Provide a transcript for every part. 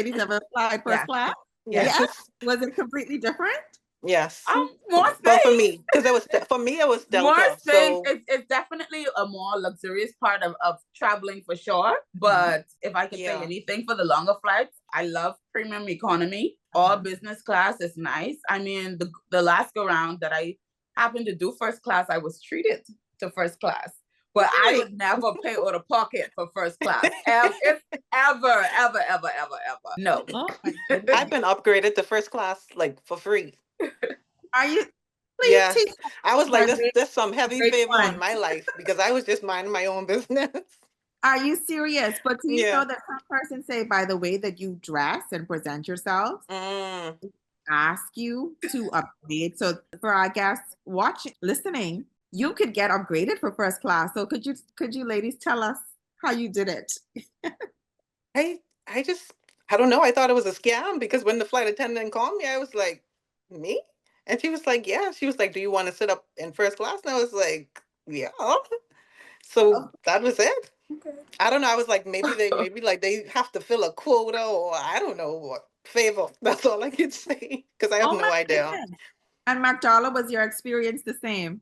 ladies ever fly first Yeah. class? Yes. Yes. Was it completely different? Yes. More space. Well, for me, because for me, it was More Delta. space. So It's definitely a more luxurious part of traveling for sure. But if I could say anything for the longer flights, I love premium economy. All business class is nice. I mean, the last go round that I happened to do first class, I was treated to first class. But I would never pay out of pocket for first class. Ever. No. Oh my goodness. I've been upgraded to first class like for free. Are you? Please Yeah. teach. I was like, Margaret, there's some heavy great favor one. on my life because I was just minding my own business. Are you serious? But do you Yeah. know that some person say by the way that you dress and present yourselves, ask you to upgrade. So for our guests watching, listening, you could get upgraded for first class. So could you ladies tell us how you did it? I don't know. I thought it was a scam because when the flight attendant called me, I was like, me? And she was like, yeah. She was like, do you want to sit up in first class? And I was like, yeah. So that was it. Okay. I don't know. I was like, maybe like they have to fill a quota or I don't know what favor. That's all I could say because I have no idea. Goodness. And Magdala, was your experience the same?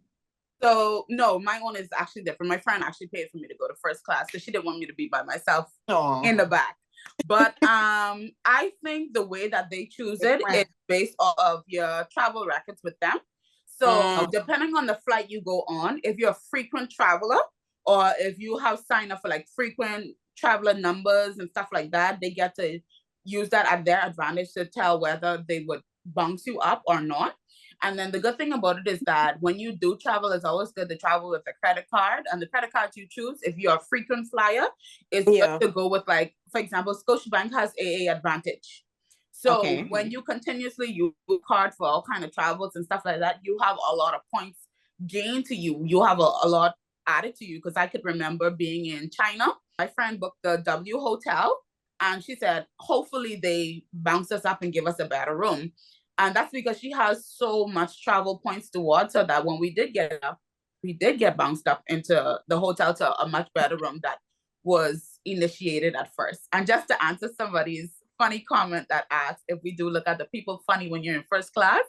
So no, my one is actually different. My friend actually paid for me to go to first class because she didn't want me to be by myself in the back. But I think the way that they choose it is based off of your travel records with them. So depending on the flight you go on, if you're a frequent traveler or if you have signed up for like frequent traveler numbers and stuff like that, they get to use that at their advantage to tell whether they would bounce you up or not. And then the good thing about it is that when you do travel, it's always good to travel with a credit card. And the credit card you choose, if you're a frequent flyer, is good to go with, like, for example, Scotiabank has AA Advantage. So when you continuously use the card for all kind of travels and stuff like that, you have a lot of points gained to you. You have a lot added to you. Because I could remember being in China. My friend booked the W Hotel. And she said, hopefully they bounce us up and give us a better room. And that's because she has so much travel points towards her that when we did get up, we did get bounced up into the hotel to a much better room that was initiated at first. And just to answer somebody's funny comment that asked if we do look at the people funny when you're in first class,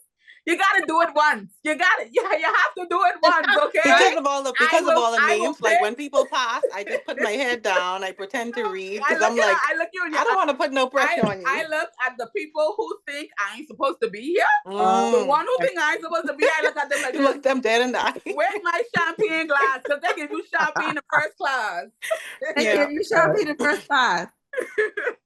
you gotta do it once. You have to do it once, okay? Because of all the memes, like when people pass, I just put my head down, I pretend to read because I'm like, I don't want to put no pressure on you. I look at the people who think I ain't supposed to be here. The one who think I ain't supposed to be here, I look at them like, look them dead in the eye. Where's my champagne glass? Because they give you champagne in first class. They give you champagne in first class.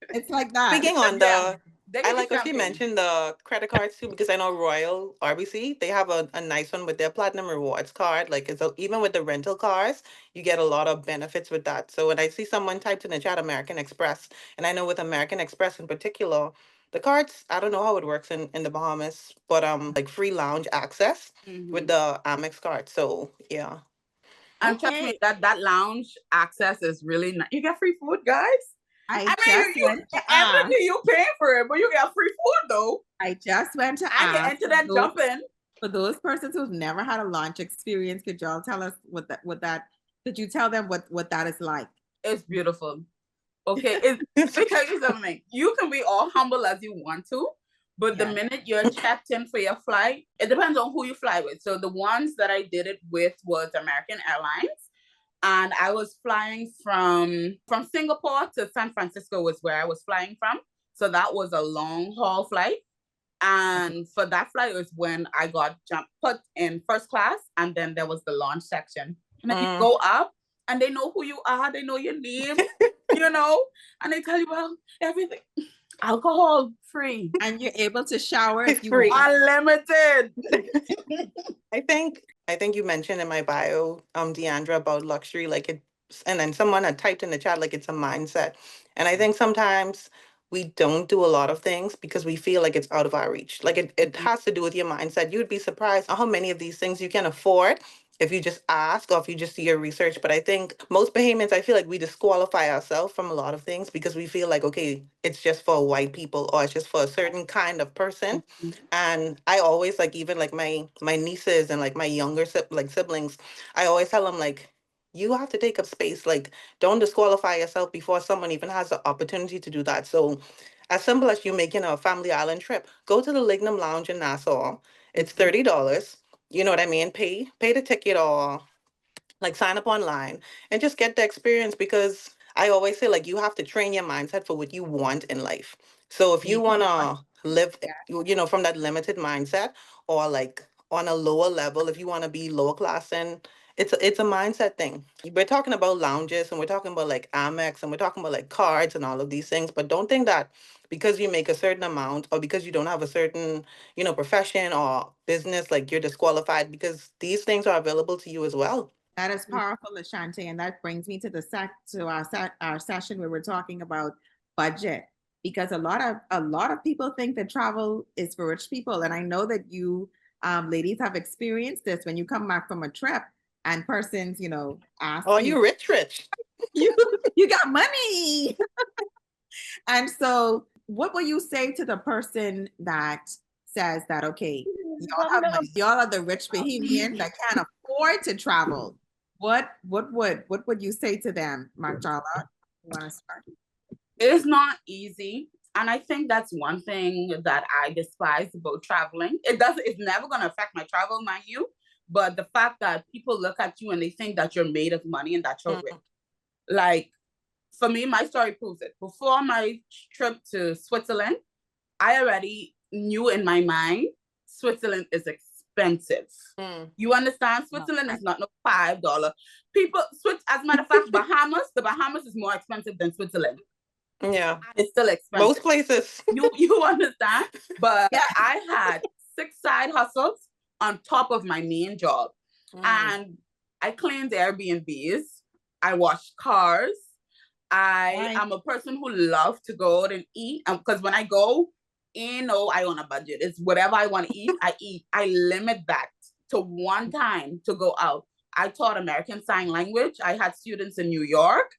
It's like that. Speaking on the... I like what she mentioned the credit cards too, because I know Royal RBC, they have a nice one with their Platinum Rewards card. Like even with the rental cars, you get a lot of benefits with that. So when I see someone typed in the chat American Express, and I know with American Express in particular, the cards, I don't know how it works in the Bahamas, but like free lounge access with the Amex card. So yeah. And trust me, that lounge access is really nice. You get free food, guys. I mean, everything you pay for it, but you get free food though. I just went to I get into that jumping. For those persons who've never had a launch experience, could y'all tell us could you tell them what that is like? It's beautiful. Okay, let me tell you something. You can be all humble as you want to, but the minute you're checked in for your flight, it depends on who you fly with. So the ones that I did it with was American Airlines. And I was flying from Singapore to San Francisco was where I was flying from. So that was a long haul flight. And for that flight was when I got put in first class. And then there was the launch section. And then you go up and they know who you are. They know your name, and they tell you about everything. Alcohol free. And you're able to shower if you free. Unlimited. I think you mentioned in my bio, Deandra, about luxury, and then someone had typed in the chat, like it's a mindset. And I think sometimes we don't do a lot of things because we feel like it's out of our reach. Like it has to do with your mindset. You would be surprised how many of these things you can afford if you just ask or if you just do your research. But I think most Bahamians, I feel like we disqualify ourselves from a lot of things because we feel like, okay, it's just for white people or it's just for a certain kind of person. And I always even my nieces and like my younger siblings, I always tell them like, you have to take up space. Like, don't disqualify yourself before someone even has the opportunity to do that. So as simple as you making a family island trip, go to the Lignum Lounge in Nassau. It's $30. You know what I mean? Pay the ticket, or like sign up online and just get the experience, because I always say, like, you have to train your mindset for what you want in life. So if you want to live, you know, from that limited mindset, or like on a lower level, if you want to be lower class, then it's a mindset thing. We're talking about lounges, and we're talking about like Amex, and we're talking about like cards and all of these things, but don't think that because you make a certain amount, or because you don't have a certain, you know, profession or business, like you're disqualified, because these things are available to you as well. That is powerful, Ashante, and that brings me to our session where we're talking about budget, because a lot of people think that travel is for rich people, and I know that you ladies have experienced this when you come back from a trip and persons, you know, ask Oh, you, you rich. you got money. And so, what will you say to the person that says that, okay, y'all have money, y'all are the rich Bahamians that can't afford to travel? What would you say to them, Marjala? You want to start? It's not easy. And I think that's one thing that I despise about traveling. It's never gonna affect my travel, mind you. But the fact that people look at you and they think that you're made of money and that you're rich. Like, for me, my story proves it. Before my trip to Switzerland, I already knew in my mind Switzerland is expensive. You understand? Switzerland is not no $5. People switch. As a matter of fact, the Bahamas is more expensive than Switzerland. Yeah, and it's still expensive. Most places. you understand? But I had 6 side hustles on top of my main job, and I cleaned Airbnbs. I washed cars. I am a person who loves to go out and eat, because when I go, I on a budget. It's whatever I want to eat, I eat. I limit that to one time to go out. I taught American Sign Language. I had students in New York.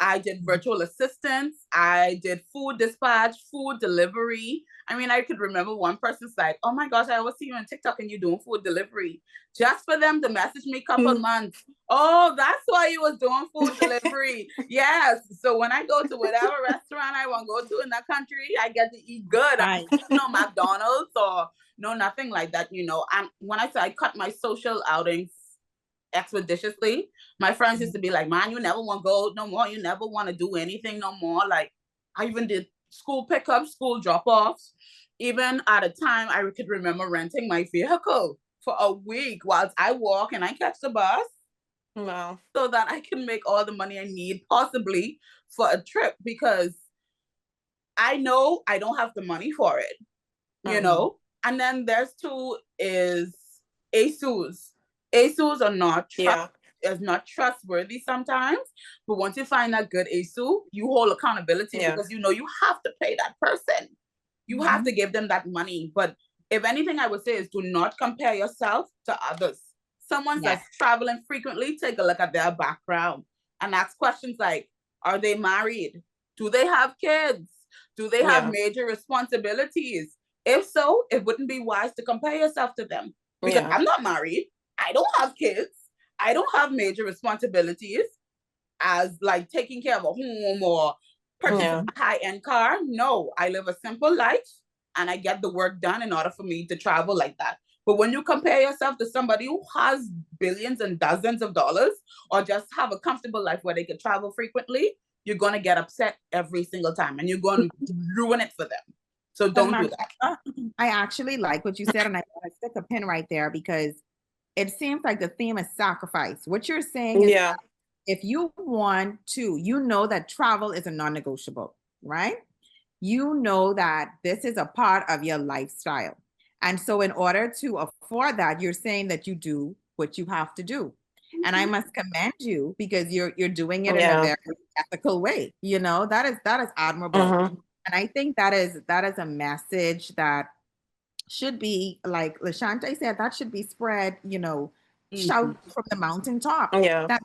I did virtual assistants. I did food dispatch, food delivery. I mean, I could remember one person's like, oh my gosh, I always see you on TikTok and you're doing food delivery. Just for them to message me a couple months. Oh, that's why you was doing food delivery. Yes. So when I go to whatever restaurant I want to go to in that country, I get to eat good. I no McDonald's or no nothing like that, you know. And when I say I cut my social outings expeditiously, my friends used to be like, man, you never want to go no more. You never want to do anything no more. Like, I even did school pickups, school drop-offs. Even at a time, I could remember renting my vehicle for a week whilst I walk and I catch the bus. Wow. So that I can make all the money I need possibly for a trip, because I know I don't have the money for it, you know? And then there's two is ASUs. ASUs are not trustworthy sometimes, but once you find a good ASU, you hold accountability because you know you have to pay that person. You have to give them that money. But if anything, I would say is do not compare yourself to others. Someone that's traveling frequently, take a look at their background and ask questions like, are they married? Do they have kids? Do they have major responsibilities? If so, it wouldn't be wise to compare yourself to them, because I'm not married. I don't have kids. I don't have major responsibilities as like taking care of a home or purchasing a high-end car. No, I live a simple life and I get the work done in order for me to travel like that. But when you compare yourself to somebody who has billions and dozens of dollars, or just have a comfortable life where they can travel frequently, you're going to get upset every single time and you're going to ruin it for them. So don't do that. I actually like what you said, and I want to stick a pin right there, because it seems like the theme is sacrifice. What you're saying is that if you want to, you know that travel is a non-negotiable, right? You know that this is a part of your lifestyle. And so in order to afford that, you're saying that you do what you have to do. And I must commend you, because you're doing it in a very ethical way. You know, that is admirable. And I think that is a message that should be, like LaShante said, that should be spread, you know, shout from the mountaintop. That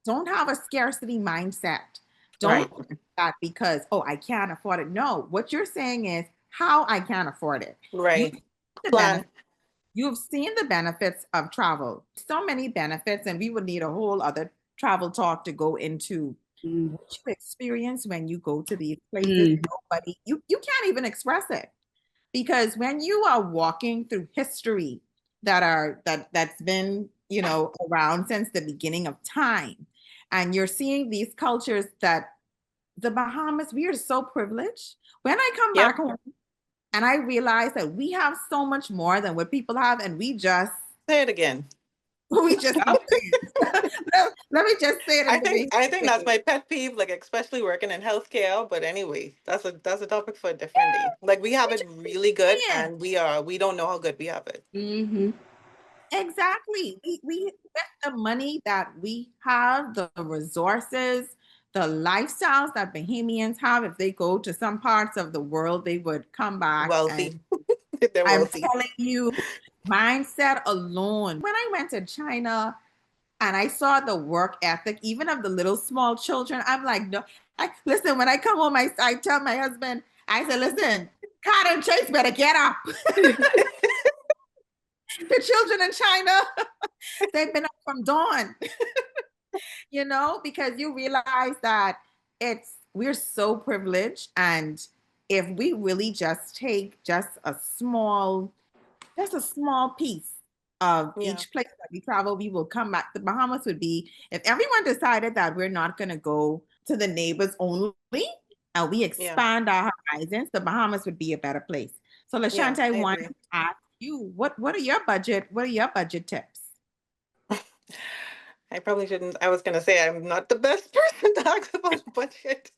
don't have a scarcity mindset. Don't do that because, oh, I can't afford it. No, what you're saying is how I can afford it. Right. You've seen the benefits of travel. So many benefits, and we would need a whole other travel talk to go into what you experience when you go to these places. Nobody, you can't even express it, because when you are walking through history that's been, you know, around since the beginning of time, and you're seeing these cultures that the Bahamas, we are so privileged. When I come back home and I realize that we have so much more than what people have, and we just say it again. We just let me just say it. I think that's my pet peeve, like especially working in healthcare. But anyway, that's a topic for a different day. Like we have it really good, and we don't know how good we have it. Exactly. We with the money that we have, the resources, the lifestyles that Bahamians have, if they go to some parts of the world, they would come back wealthy. And I'm telling you, mindset alone. When I went to China and I saw the work ethic, even of the little small children, I'm like, no. Listen, when I come home, I tell my husband, I said, listen, Carter and Chase better get up. The children in China, they've been up from dawn, you know, because you realize that we're so privileged. And if we really just take just a small piece of each place that we travel, we will come back. The Bahamas would be, if everyone decided that we're not going to go to the neighbors only, and we expand our horizons, the Bahamas would be a better place. So LaShanta, I want to ask you, what are your budget tips? I probably shouldn't. I was gonna say I'm not the best person to ask about budget.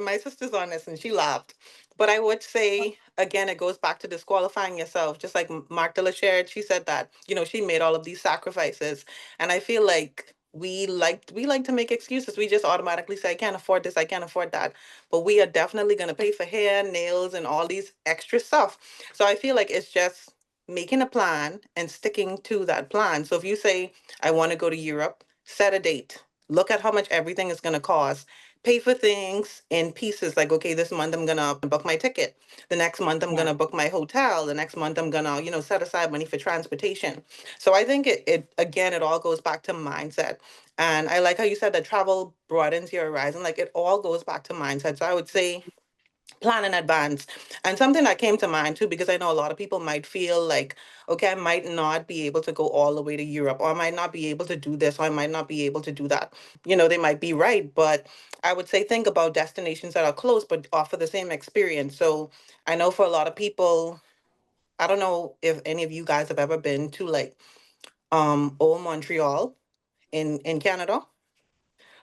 My sister's on this and she laughed. But I would say, again, it goes back to disqualifying yourself. Just like Mark Dilla shared, she said that, you know, she made all of these sacrifices. And I feel like we like to make excuses. We just automatically say, I can't afford this, I can't afford that. But we are definitely gonna pay for hair, nails, and all these extra stuff. So I feel like it's just making a plan and sticking to that plan. So if you say, I want to go to Europe, set a date. Look at how much everything is going to cost, pay for things in pieces. Like, okay, this month I'm gonna book my ticket. The next month I'm gonna book my hotel. The next month I'm gonna, you know, set aside money for transportation. So I think it again, it all goes back to mindset. And I like how you said that travel broadens your horizon. Like it all goes back to mindset. So I would say plan in advance. And something that came to mind too, because I know a lot of people might feel like, okay, I might not be able to go all the way to Europe, or I might not be able to do this, or I might not be able to do that. You know, they might be right, but I would say think about destinations that are close but offer the same experience. So I know for a lot of people, I don't know if any of you guys have ever been to like old Montreal in Canada.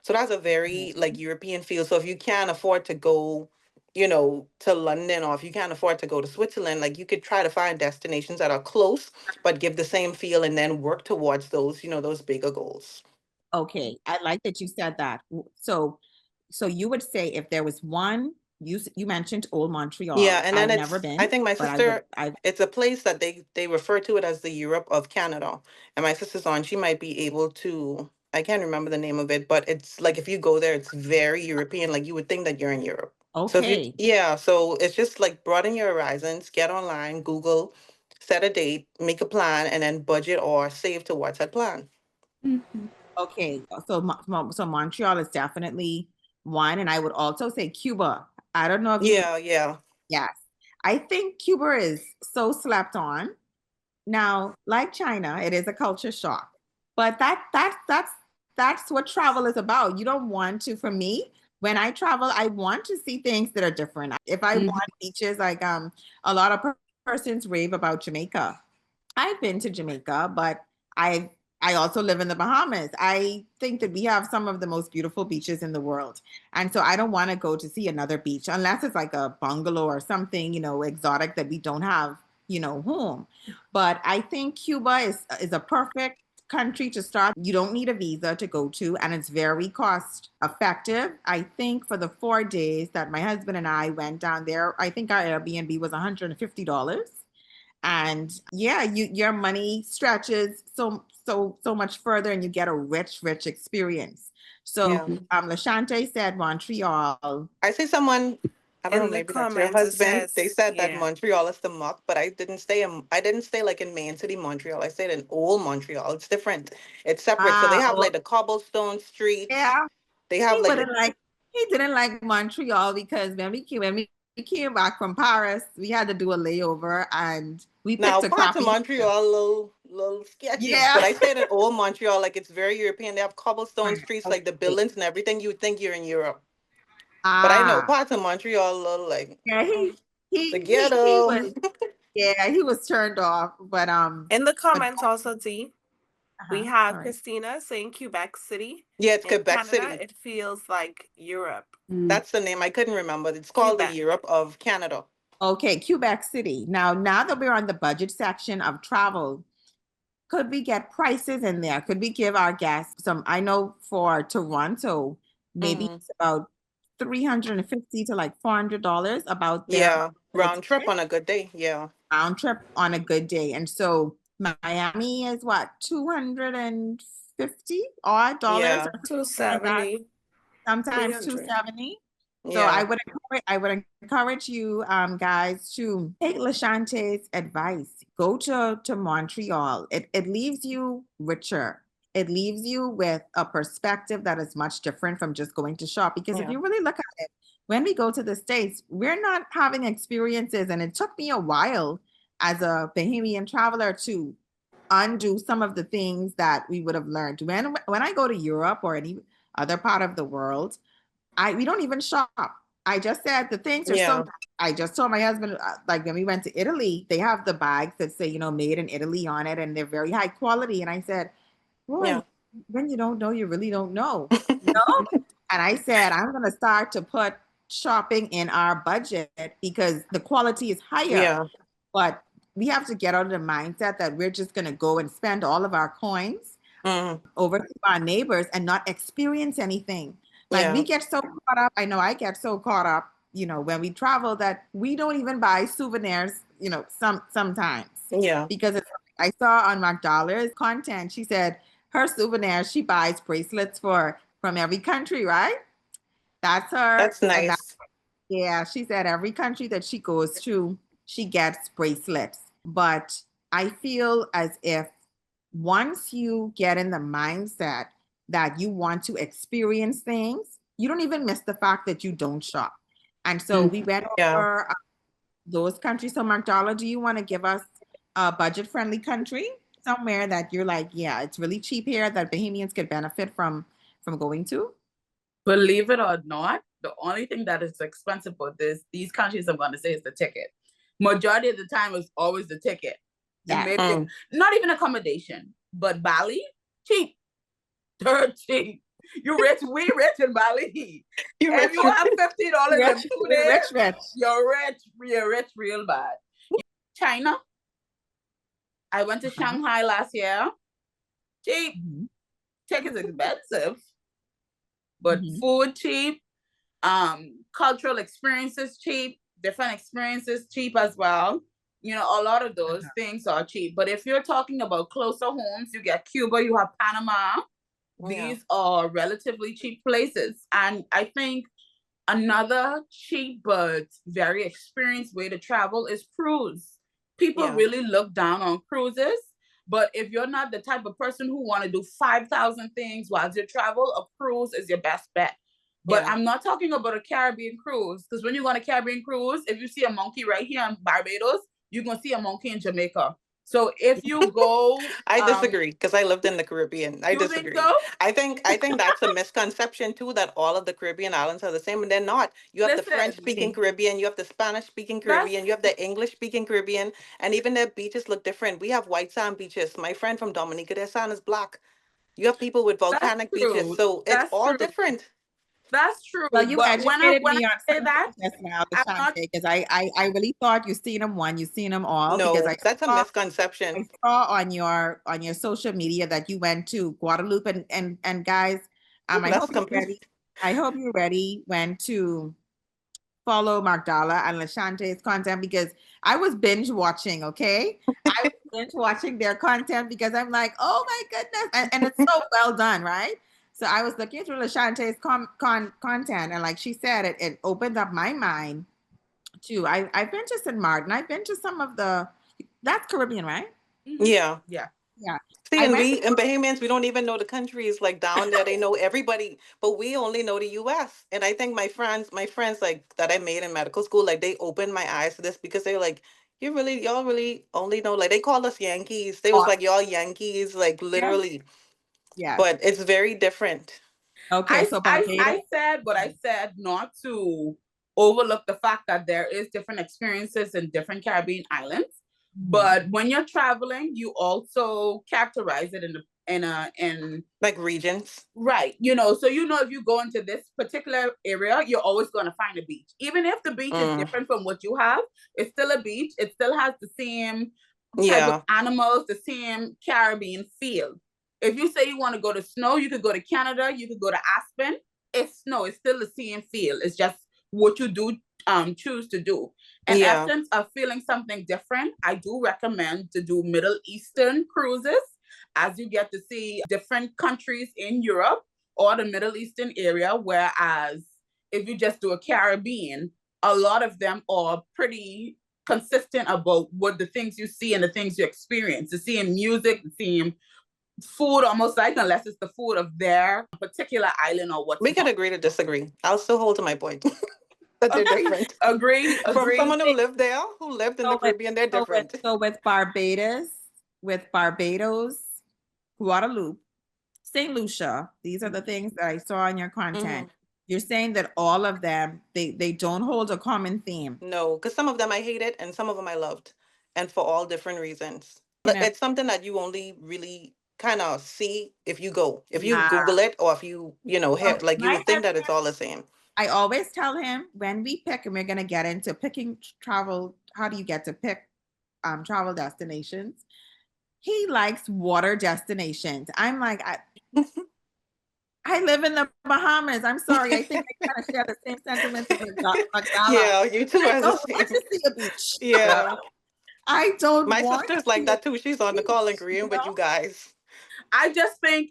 So that's a very like European feel. So if you can't afford to go, you know, to London, or if you can't afford to go to Switzerland, like you could try to find destinations that are close but give the same feel, and then work towards those, you know, those bigger goals. Okay, I like that you said that. So you would say if there was one, you mentioned Old Yeah, Montreal. and then I've never it's I been, think my but sister, I it's a place that they refer to it as the Europe of Canada. And my sister's on, she might be able to, I can't remember the name of it, but it's like if you go there, it's very European. Like you would think that you're in Europe. So if you, okay. yeah, so it's just like broaden your horizons, get online, Google, set a date, make a plan, and then budget or save towards that plan. Okay, so Montreal is definitely one, and I would also say Cuba. I don't know if you. Yeah. Yes, I think Cuba is so slept on. Now, like China, it is a culture shock, but that's what travel is about. You don't want to. For me, when I travel, I want to see things that are different. If I want beaches, like a lot of persons rave about Jamaica. I've been to Jamaica, but I also live in the Bahamas. I think that we have some of the most beautiful beaches in the world. And so I don't want to go to see another beach unless it's like a bungalow or something, you know, exotic that we don't have, you know, home. But I think Cuba is a perfect country to start. You don't need a visa to go to, and it's very cost effective. I think for the 4 days that my husband and I went down there, I think our Airbnb was $150. And yeah, your money stretches so much further, and you get a rich experience. So Yeah. LaShante said Montreal. I see someone I don't know, In the maybe that's your comments it husband. They says, said that yeah. Montreal is the muck, but I didn't stay like in Main City, Montreal. I stayed in old Montreal. It's different. It's separate. So they have Oh, like the cobblestone streets. yeah. They have He like the wouldn't like he didn't like Montreal because when we came back from Paris, we had to do a layover and we now picked a parts of crappy hotel. Montreal little sketchy. Yeah. But I stayed in old Montreal, like it's very European. They have cobblestone Right. streets, like the Okay. buildings and everything. You would think you're in Europe. But I know Ah. parts of Montreal little like Yeah, the he ghetto. was yeah, he was turned off. In the But comments also, T, we all have right. Christina saying Quebec City. Yeah, it's In Quebec Canada, City. it feels like Europe. That's the name. I couldn't remember. It's called the Quebec. Europe of Canada. Okay, Quebec City. Now that we're on the budget section of travel, could we get prices in there? Could we give our guests some? I know for Toronto, maybe Hmm. it's about $350 to like $400 about their Yeah, whole round trip ticket, on a good day. Yeah, round trip on a good day. And so Miami is what, 250 odd dollars yeah, or something like that, 270, sometimes 300. 270. So yeah, I would encourage you guys to take Lashante's advice. Go to Montreal. It leaves you richer. It leaves you with a perspective that is much different from just going to shop. Because if yeah, you really look at it, when we go to the States, we're not having experiences. And it took me a while as a Bahamian traveler to undo some of the things that we would have learned. When I go to Europe or any other part of the world, we don't even shop. I just said the things are so. yeah, I just told my husband, like when we went to Italy, they have the bags that say, made in Italy on it, and they're very high quality. And I said, boy, yeah, when you don't know, you really don't know, And I said, I'm going to start to put shopping in our budget because the quality is higher. yeah, But we have to get out of the mindset that we're just going to go and spend all of our coins mm, over to our neighbors and not experience anything. Like we yeah, get so caught up. I know I get so caught up, when we travel that we don't even buy souvenirs, sometimes yeah. because I saw on McDollar's content, she said her souvenirs, she buys bracelets from every country, right? That's her. That's And nice. yeah, she said every country that she goes to, she gets bracelets. But I feel as if once you get in the mindset that you want to experience things, you don't even miss the fact that you don't shop. And so we went Yeah. over those countries. So, Mark, do you want to give us a budget friendly country somewhere that you're like, yeah, it's really cheap here that Bahamians could benefit from going to? Believe it or not, the only thing that is expensive for these countries I'm going to say is the ticket. Majority of the time is always the ticket. Yeah. And maybe not even accommodation, but Bali, cheap. Dirt cheap. You rich, we rich in Bali. You If rich. you have $50 in 2 days, Rich. you're rich real bad. China. I went to Shanghai last year. Cheap. Mhm. Tickets expensive, but Mhm. food cheap. Cultural experiences cheap. Different experiences cheap as well. A lot of those things are cheap. But if you're talking about closer homes, you get Cuba, you have Panama. These are relatively cheap places. And I think another cheap but very experienced way to travel is cruise. People really look down on cruises. But if you're not the type of person who want to do 5,000 things while you travel, a cruise is your best bet. But I'm not talking about a Caribbean cruise, because when you go on a Caribbean cruise, if you see a monkey right here in Barbados, you're going to see a monkey in Jamaica. So if you go, I disagree because I lived in the Caribbean. I disagree. Think so? I think that's a misconception too, that all of the Caribbean islands are the same, and they're not. You have the French speaking Caribbean, you have the Spanish speaking Caribbean, you have the English speaking Caribbean, and even their beaches look different. We have white sand beaches. My friend from Dominica, their sand is black. You have people with volcanic beaches, so it's all different. That's true. Well, you but educated when me I on say something that, just now, I'm not. because I really thought you seen them one, you seen them all, because No, that's a I misconception. saw on your social media that you went to Guadalupe and guys, I That's hope you're complete. ready. I hope you're ready when to follow Magdala and Lashante's content, because I was binge watching, okay? I was binge watching their content because I'm like, oh my goodness. And it's so well done, right? So I was looking through Lashante's content, and like she said, it opened up my mind too. I've been to St. Martin. I've been to some of the, that's Caribbean, right? Yeah. Yeah. Yeah. See, I and went we in Bahamians, we don't even know the countries like down there. They know everybody, but we only know the US. And I think my friends like that I made in medical school, like they opened my eyes to this because they're like, y'all really only know, like they call us Yankees. They was to, like, y'all Yankees, like yeah. literally. Yes. But it's very different. Okay, I, so I, Barbados. I said what I said not to overlook the fact that there is different experiences in different Caribbean islands. But when you're traveling, you also characterize it in Like regions. right. So if you go into this particular area, you're always going to find a beach. Even if the beach is different from what you have, it's still a beach. It still has the same type of Yeah. animals, the same Caribbean feel. If you say you want to go to snow, you could go to Canada, you could go to Aspen. It's snow, it's still the same feel. It's just what you do choose to do. In Yeah. essence of feeling something different, I do recommend to do Middle Eastern cruises, as you get to see different countries in Europe or the Middle Eastern area. Whereas if you just do a Caribbean, a lot of them are pretty consistent about what the things you see and the things you experience. The same music, the same food, almost like, unless it's the food of their particular island or We could whatnot. agree to disagree. I'll still hold to my point that they're Okay, different. agree, From agree. someone who lived there, who lived in the So with Caribbean, they're so with different. so with Barbados, Guadeloupe, St. Lucia, these are the things that I saw in your content. You're saying that all of them, they don't hold a common theme. No, because some of them I hated and some of them I loved, and for all different reasons. You But know, it's something that you only really kind of see if you go, if you Yeah. Google it, or if hear, like you my would think that husband, it's all the same. I always tell him when we pick, and we're gonna get into picking travel, how do you get to pick travel destinations? He likes water destinations. I'm like, I live in the Bahamas. I'm sorry. I think I kind of share the same sentiments of Magdala. Yeah, you two I are the don't want same. to see a beach. Yeah, I don't my want sister's to like see a that too. She's on the beach, call agreeing with you guys. I just think,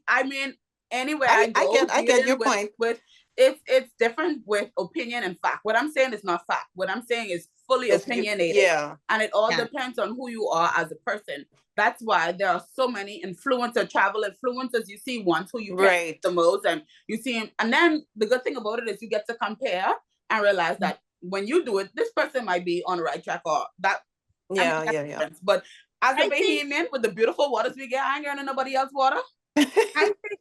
anywhere I I go, get I get dealing your point. with it's different with opinion and fact. What I'm saying is not fact. What I'm saying is fully It's you, opinionated, yeah, and it all yeah. depends on who you are as a person. That's why there are so many travel influencers. You see ones who you can right. the most, and you see them. And then the good thing about it is you get to compare and realize that when you do it, this person might be on the right track, or that. Yeah, yeah, yeah. But as a I think Bahamian, with the beautiful waters we get, I ain't getting nobody else water. I think,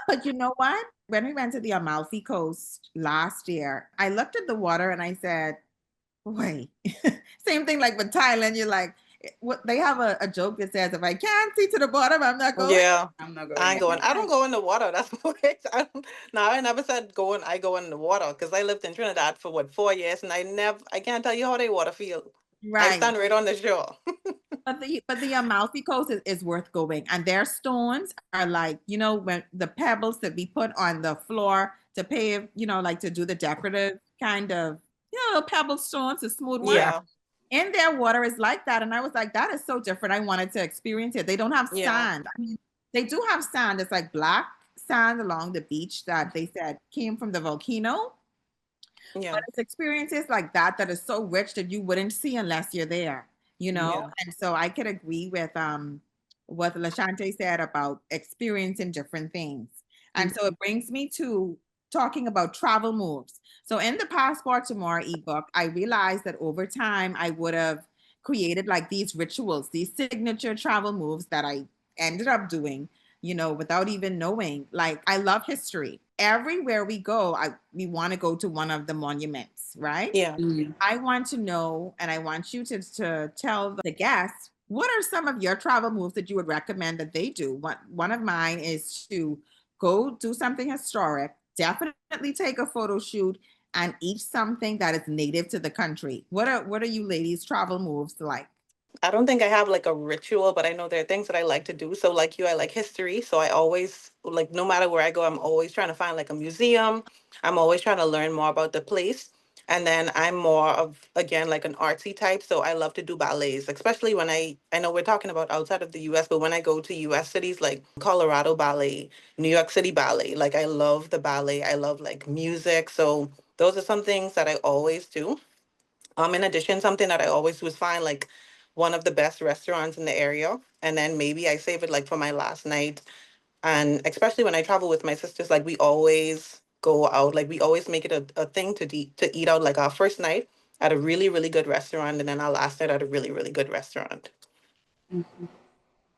but you know what? When we went to the Amalfi Coast last year, I looked at the water and I said, "Wait." Same thing like with Thailand. You're like, what they have a joke that says, "If I can't see to the bottom, I'm not going." Yeah, I'm not I going ain't in. going. I don't go in the water. That's what no, I never said going. I go in the water because I lived in Trinidad for 4 years, and I can't tell you how they water feel. I Right. stand right on the shore. But the Amalfi Coast is worth going, and their stones are like, when the pebbles that we put on the floor to pave, like to do the decorative kind of, pebble stones to smooth water. Yeah, And their water is like that, and I was like, that is so different. I wanted to experience it. They don't have yeah, sand. I mean, they do have sand. It's like black sand along the beach that they said came from the volcano. But yeah, it's experiences like that is so rich that you wouldn't see unless you're there, yeah. And so I could agree with what Lashante said about experiencing different things. And so it brings me to talking about travel moves. So in the Passport to More ebook, I realized that over time I would have created like these rituals, these signature travel moves that I ended up doing, without even knowing. Like I love history. Everywhere we go, we want to go to one of the monuments, right? Yeah. I want to know, and I want you to tell the guests, what are some of your travel moves that you would recommend that they do? One of mine is to go do something historic, definitely take a photo shoot, and eat something that is native to the country. What are you ladies' travel moves like? I don't think I have like a ritual, but I know there are things that I like to do. So like you, I like history. So I always like no matter where I go, I'm always trying to find like a museum. I'm always trying to learn more about the place. And then I'm more of again like an artsy type. So I love to do ballets, especially when I know we're talking about outside of the US, but when I go to US cities like Colorado Ballet, New York City Ballet, like I love the ballet. I love like music. So those are some things that I always do. In addition, something that I always was find like one of the best restaurants in the area, and then maybe I save it like for my last night. And especially when I travel with my sisters, like we always go out, like we always make it a thing to eat out, like our first night at a really, really good restaurant, and then our last night at a really, really good restaurant.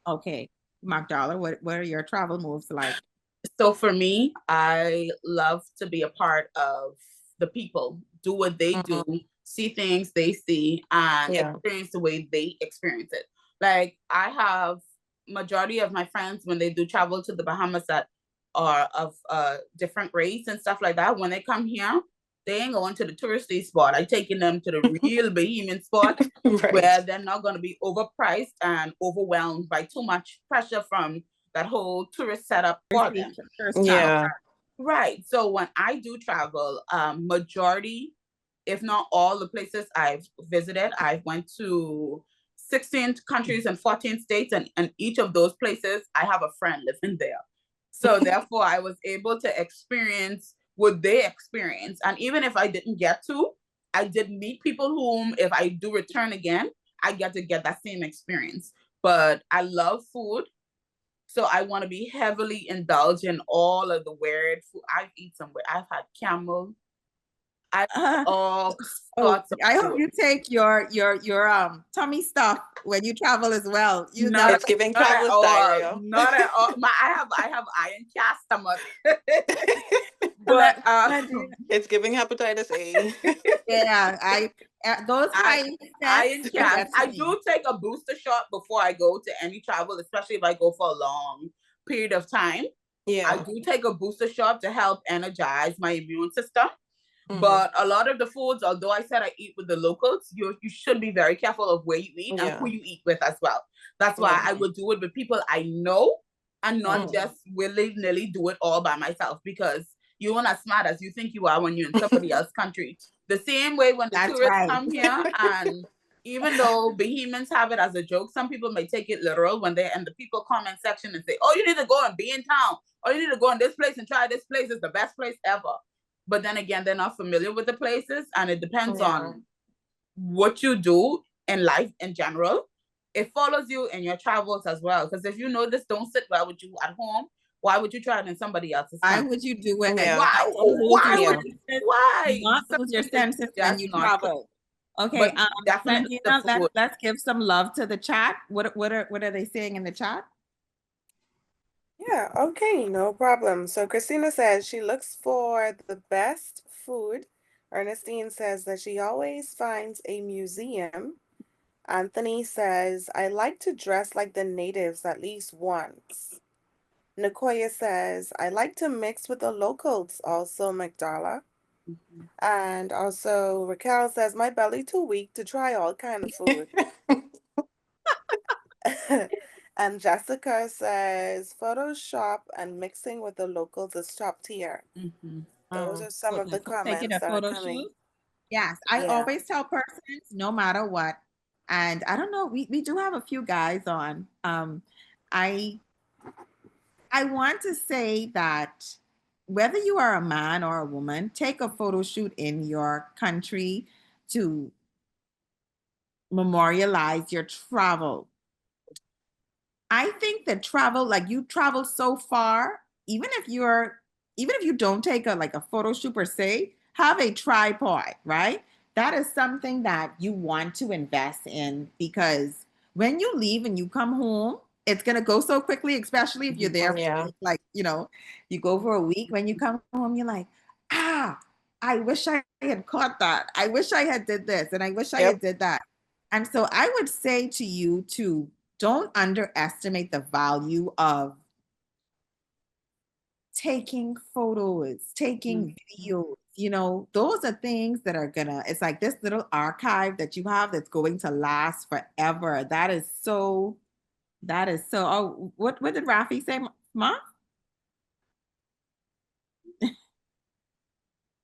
Okay. Magdala, what are your travel moves like? So for me, I love to be a part of the people, do what they do, see things they see, and experience the way they experience it. Like I have majority of my friends when they do travel to the Bahamas that are of different race and stuff like that. When they come here, they ain't going to the touristy spot. I'm taking them to the real Bahamian spot where they're not going to be overpriced and overwhelmed by too much pressure from that whole tourist setup for them. Yeah. Right. So when I do travel, majority, if not all the places I've visited, I went to 16 countries and 14 states, and each of those places, I have a friend living there. So therefore, I was able to experience what they experience. And even if I didn't get to, I did meet people whom, if I do return again, I get to get that same experience. But I love food. So I want to be heavily indulged in all of the weird food. I've eaten I've had camel. I all sorts of I food. hope you take your tummy stuff when you travel as well. It's giving traveler's diarrhea. Not at all. I have iron cast stomach. But it's giving hepatitis A. Yeah, those iron cast. I do take a booster shot before I go to any travel, especially if I go for a long period of time. Yeah, I do take a booster shot to help energize my immune system. But a lot of the foods, although I said I eat with the locals, you should be very careful of where you eat and who you eat with as well. That's why I would do it with people I know and not just willy-nilly do it all by myself, because you are not as smart as you think you are when you're in somebody else's country. The same way when the tourists come here, and even though Bahamians have it as a joke, some people may take it literal when they're in the people comment section and say, oh, you need to go and be in town, or you need to go in this place and try this place. It's the best place ever. But then again, they're not familiar with the places, and it depends on what you do in life in general. It follows you in your travels as well. Because if you know this don't sit well with you at home, why would you try it in somebody else's country? country? Why would you do it? Why? Not lose your senses when you travel. Okay, definitely let's give some love to the chat. What are they saying in the chat? Yeah, okay, no problem. So Christina says she looks for the best food. Ernestine says that she always finds a museum. Anthony says, I like to dress like the natives at least once. Nicoya says, I like to mix with the locals, also Magdala. And also Raquel says, my belly too weak to try all kind of food. And Jessica says, Photoshop and mixing with the locals is top tier. Those are some of the comments that are coming. Yes, I always tell persons, no matter what, and I don't know, we do have a few guys on. I want to say that whether you are a man or a woman, take a photo shoot in your country to memorialize your travel. I think that travel, like you travel so far, even if you don't take a photo shoot per se, have a tripod, right? That is something that you want to invest in, because when you leave and you come home, it's gonna go so quickly, especially if you're there for you go for a week. When you come home, you're like, I wish I had caught that. I wish I had did this, and I wish I had did that. And so I would say to you to don't underestimate the value of taking photos, taking videos. Those are things that are it's like this little archive that you have that's going to last forever. That is so, oh, what did Rafi say, Muff?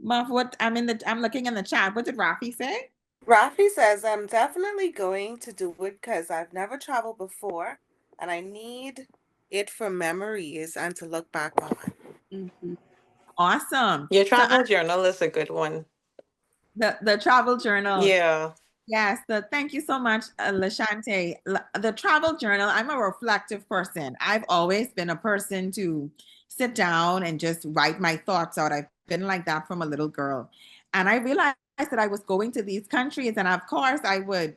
Muff, I'm looking in the chat. What did Rafi say? Rafi says, I'm definitely going to do it because I've never traveled before and I need it for memories and to look back on. Awesome. Your travel journal is a good one. The travel journal. Yeah. Yes, thank you so much, Lashante. The travel journal, I'm a reflective person. I've always been a person to sit down and just write my thoughts out. I've been like that from a little girl. And I realized that I was going to these countries, and of course I would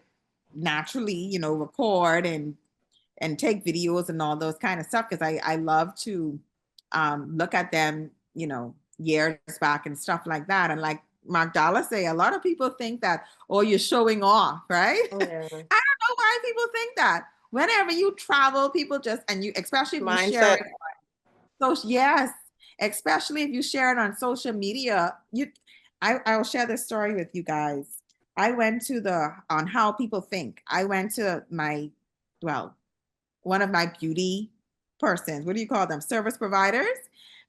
naturally, record and take videos and all those kind of stuff, because I love to look at them, years back and stuff like that. And like Mark Dollar say, a lot of people think that, oh, you're showing off, right? Yeah. I don't know why people think that. Whenever you travel, people just, and you, especially if you share it. So yes, especially if you share it on social media, I will share this story with you guys. I went to on how people think. I went to one of my beauty persons, what do you call them? Service providers.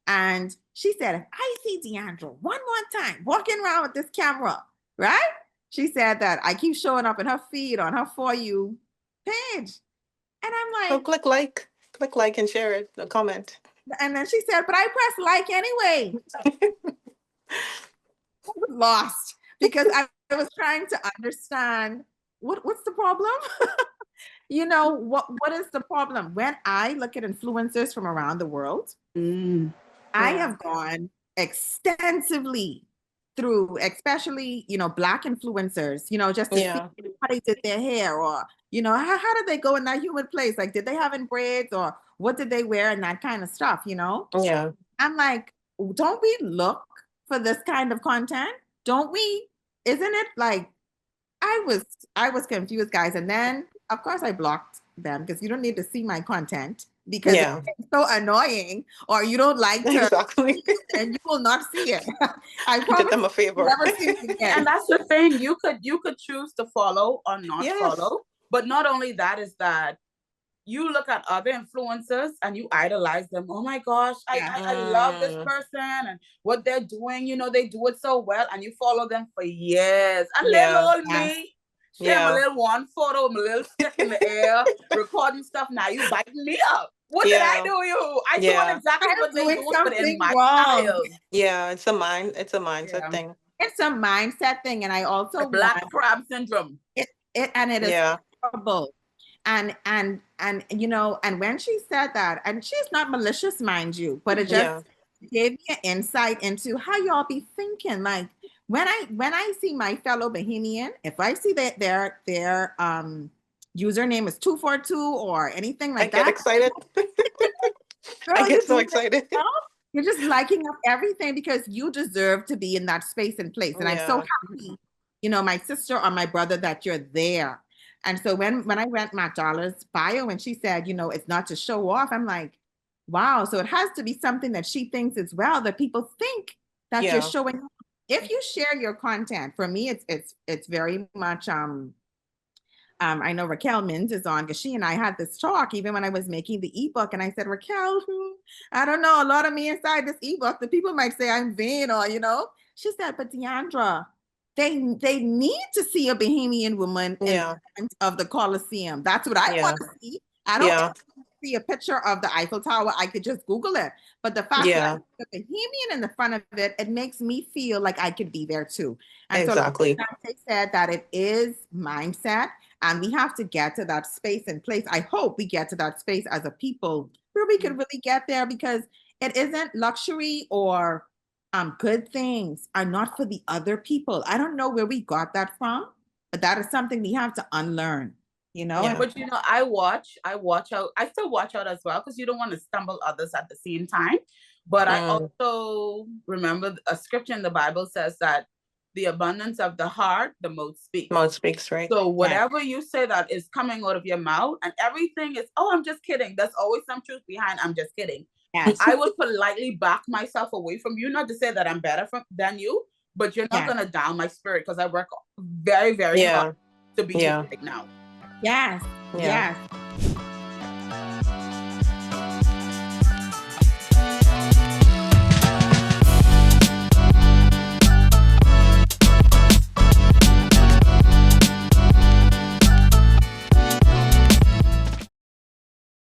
And she said, if I see Deandra one more time walking around with this camera, right? She said that I keep showing up in her feed on her For You page. And I'm like, so click like and share it, comment. And then she said, but I press like anyway. I was lost because I was trying to understand what's the problem? What is the problem? When I look at influencers from around the world, I have gone extensively through, especially, Black influencers, just to see how they did their hair, or, how did they go in that humid place? Like, did they have in braids, or what did they wear, and that kind of stuff, Yeah. I'm like, don't we look for this kind of content? Don't we? Isn't it like, I was confused, guys. And then, of course, I blocked them because you don't need to see my content, because it's so annoying, or you don't like to, exactly. and you will not see it. I did them a favor. Never see it again. And that's the thing. You could choose to follow or not follow. But not only that, is that you look at other influencers and you idolize them. Oh my gosh, I love this person and what they're doing. They do it so well, and you follow them for years. And little old me, share my little one photo, my little stick in the air, recording stuff. Now you biting me up. What did I do you? I doing exactly what they doing, but in my style. Yeah, it's a mindset thing. It's a mindset thing, and I also the black crab syndrome. It is horrible. And when she said that, and she's not malicious, mind you, but it just gave me an insight into how y'all be thinking. Like, when I see my fellow Bahamian, if I see that their username is 242 or anything like that, I get excited. Girl, I get so excited. You're just liking up everything because you deserve to be in that space and place. And I'm so happy, my sister or my brother, that you're there. And so when I read Matt Dollar's bio and she said, it's not to show off, I'm like, wow. So it has to be something that she thinks as well, that people think that you're showing off. If you share your content, for me, it's very much, I know Raquel Mins is on, because she and I had this talk even when I was making the ebook. And I said, Raquel, I don't know, a lot of me inside this ebook, the people might say I'm vain, or, she said, but Deandra, they need to see a Bahamian woman in front of the Coliseum. That's what I want to see. I don't see a picture of the Eiffel Tower. I could just Google it. But the fact that the Bahamian in the front of it, it makes me feel like I could be there too. And so like they said, that it is mindset, and we have to get to that space and place. I hope we get to that space as a people where we could really get there, because it isn't luxury or good things are not for the other people. I don't know where we got that from, but that is something we have to unlearn, But I watch out. I still watch out as well, because you don't want to stumble others at the same time. But I also remember a scripture in the Bible says that the abundance of the heart, the mouth speaks. Mouth speaks, right? So whatever you say that is coming out of your mouth, and everything is, oh, I'm just kidding. There's always some truth behind, I'm just kidding. Yes. I will politely back myself away from you, not to say that I'm better than you, but you're not going to down my spirit, because I work very, very hard to be here right now. Yes.